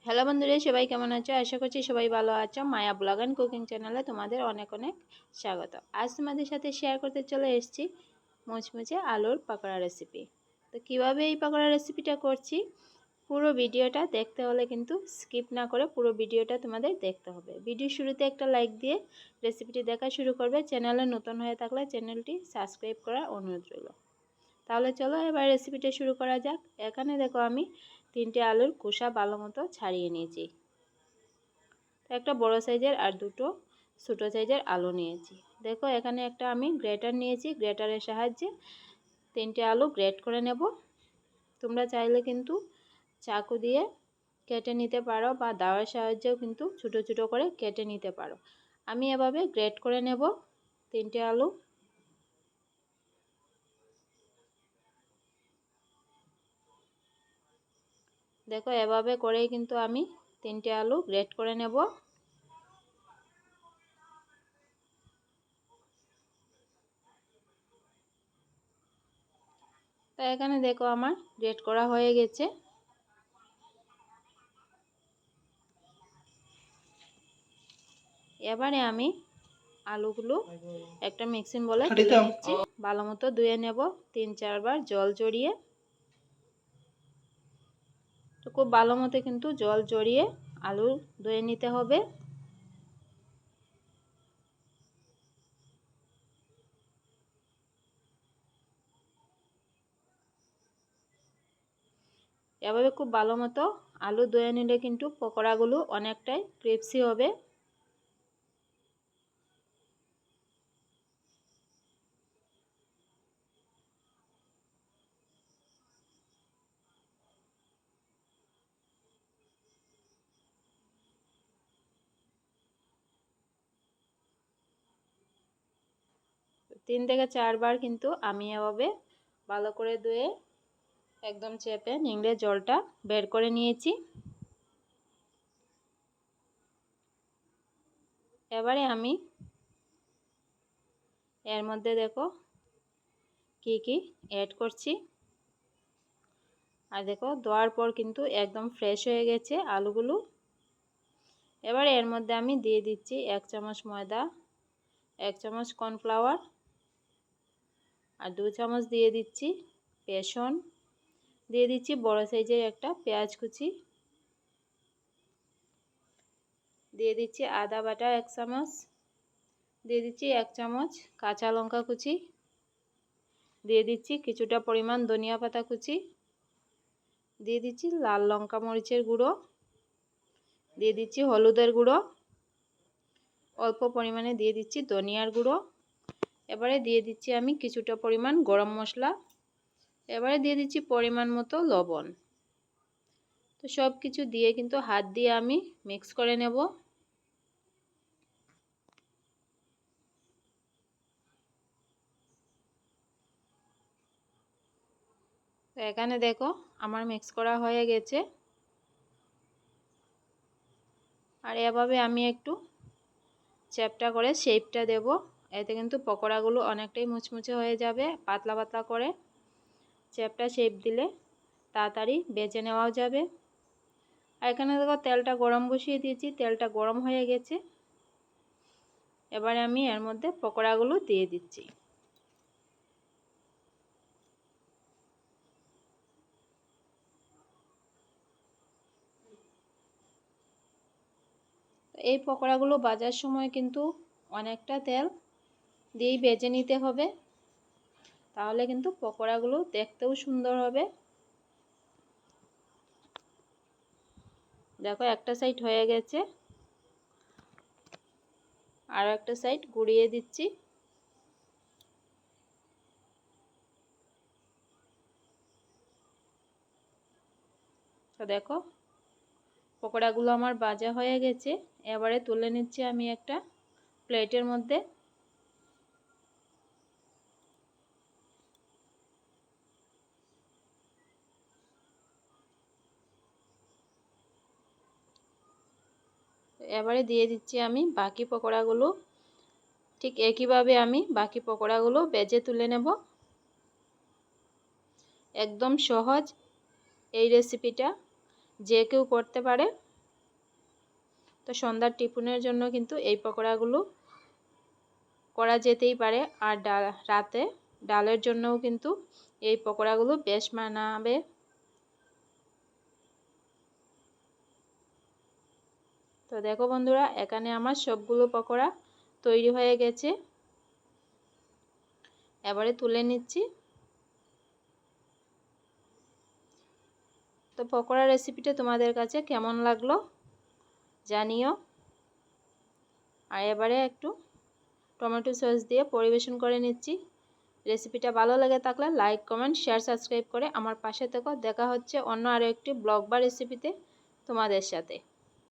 Hello বন্ধুরা, সবাই কেমন আছো? আশা করছি সবাই ভালো আছো। মায়া ব্লগ অ্যান্ড কুকিং চ্যানেলে তোমাদের অনেক অনেক স্বাগত। আজ তোমাদের সাথে শেয়ার করতে চলে এসেছি মুচমুচে আলুর পাকোড়া রেসিপি। তো কিভাবে এই পাকোড়া রেসিপিটা করছি পুরো ভিডিওটা দেখতে হলে কিন্তু স্কিপ না করে পুরো ভিডিওটা তোমাদের দেখতে হবে। ভিডিও শুরুতে একটা লাইক দিয়ে রেসিপিটি দেখা শুরু করবে। চ্যানেলে নতুন হয়ে থাকলে চ্যানেলটি সাবস্ক্রাইব করার অনুরোধ রইল। তাহলে চলো এবার রেসিপিটা শুরু করা যাক। এখানে দেখো আমি 3টে আলুর খোসা ভালো মতো ছাড়িয়ে নিয়েছি। একটা বড় সাইজের আর দুটো ছোটো সাইজের আলু নিয়েছি। দেখো এখানে একটা আমি গ্রেটার নিয়েছি। গ্রেটারের সাহায্যে 3টে আলু গ্রেট করে নেব। তোমরা চাইলে কিন্তু চাকু দিয়ে কেটে নিতে পারো বা দাওয়ার সাহায্যেও কিন্তু ছোটো ছোটো করে কেটে নিতে পারো। আমি এভাবে গ্রেট করে নেব 3টে আলু। দেখো এভাবে করেই কিন্তু আমি 3টে আলু গ্রেট করে নেব। তো এখানে দেখো আমার গ্রেট করা হয়ে গেছে। এবারে আমি আলুগুলো একটা মিক্সিং বলে তুলে নিচ্ছি। ভালো মতো ধুয়ে নেব 3-4 বার জল জড়িয়ে। তো খুব ভালো মতো কিন্তু জল জড়িয়ে আলু ধুয়ে নিতে হবে। এভাবে খুব ভালো মতো আলু ধুয়ে নিলে কিন্তু পকোড়াগুলো অনেকটাই ক্রিস্পি হবে। তিন থেকে 4 বার কিন্তু আমি এভাবে ভালো করে ধুয়ে একদম চেপে নিংড়ে জলটা বের করে নিয়েছি। এবারে আমি এর মধ্যে দেখো কি অ্যাড করছি। আর দেখো ধোয়ার পর কিন্তু একদম ফ্রেশ হয়ে গেছে আলুগুলো। এবার এর মধ্যে আমি দিয়ে দিচ্ছি 1 চামচ ময়দা, 1 চামচ কর্নফ্লাওয়ার আর 2 চামচ দিয়ে দিচ্ছি বেসন, দিয়ে দিচ্ছি বড় সাইজের একটা পেঁয়াজ কুচি, দিয়ে দিচ্ছি আদা বাটা 1 চামচ, দিয়ে দিচ্ছি 1 চামচ কাঁচা লঙ্কা কুচি, দিয়ে দিচ্ছি কিছুটা পরিমাণ ধনিয়া পাতা কুচি, দিয়ে দিচ্ছি লাল লঙ্কা মরিচের গুঁড়ো, দিয়ে দিচ্ছি হলুদের গুঁড়ো, অল্প পরিমাণে দিয়ে দিচ্ছি ধনিয়ার গুঁড়ো। এবারে দিয়ে দিচ্ছি আমি কিছুটা পরিমাণ গরম মশলা। এবারে দিয়ে দিচ্ছি পরিমাণ মতো লবণ। তো সব কিছু দিয়ে কিন্তু হাত দিয়ে আমি মিক্স করে নেব। তো এখানে দেখো আমার মিক্স করা হয়ে গেছে। আর এভাবে আমি একটু চ্যাপটা করে শেপটা দেব। এতে কিন্তু পকোড়াগুলো অনেকটাই মুচমুচে হয়ে যাবে। পাতলা পাতলা করে চ্যাপটা শেপ দিলে তাড়াতাড়ি বেজে নেওয়াও যাবে। আর এখানে দেখো তেলটা গরম বসিয়ে দিয়েছি, তেলটা গরম হয়ে গেছে। এবারে আমি এর মধ্যে পকোড়াগুলো দিয়ে দিচ্ছি। এই পকোড়াগুলো ভাজার সময় কিন্তু অনেকটা তেল দিয়েই ভেজে নিতে হবে, তাহলে কিন্তু পকোড়াগুলো দেখতেও সুন্দর হবে। দেখো একটা সাইড হয়ে গেছে, আর একটা সাইড ঘুরিয়ে দিচ্ছি। তো দেখো পকোড়াগুলো আমার ভাজা হয়ে গেছে। এবারে তুলে নিচ্ছি আমি একটা প্লেটের মধ্যে। এবারে দিয়ে দিচ্ছি আমি বাকি পকোড়াগুলো। ঠিক একইভাবে আমি বাকি পকোড়াগুলো ভেজে তুলে নেব। একদম সহজ এই রেসিপিটা, যে কেউ করতে পারে। তো সন্ধ্যার টিফিনের জন্য কিন্তু এই পকোড়াগুলো করা যেতেই পারে। আর রাতে ডালের জন্যও কিন্তু এই পকোড়াগুলো বেশ মানাবে। তো দেখো বন্ধুরা, এখানে আমার সবগুলো পকোড়া তৈরি হয়ে গেছে। এবারে তুলে নিচ্ছি। তো পকোড়া রেসিপিটা তোমাদের কাছে কেমন লাগলো জানিও। আর এবারে একটু টমেটো সস দিয়ে পরিবেশন করে নিচ্ছি। রেসিপিটা ভালো লেগে থাকলে লাইক, কমেন্ট, শেয়ার, সাবস্ক্রাইব করে আমার পাশে থেকো। দেখা হচ্ছে অন্য আরও একটি ব্লগ বা রেসিপিতে তোমাদের সাথে।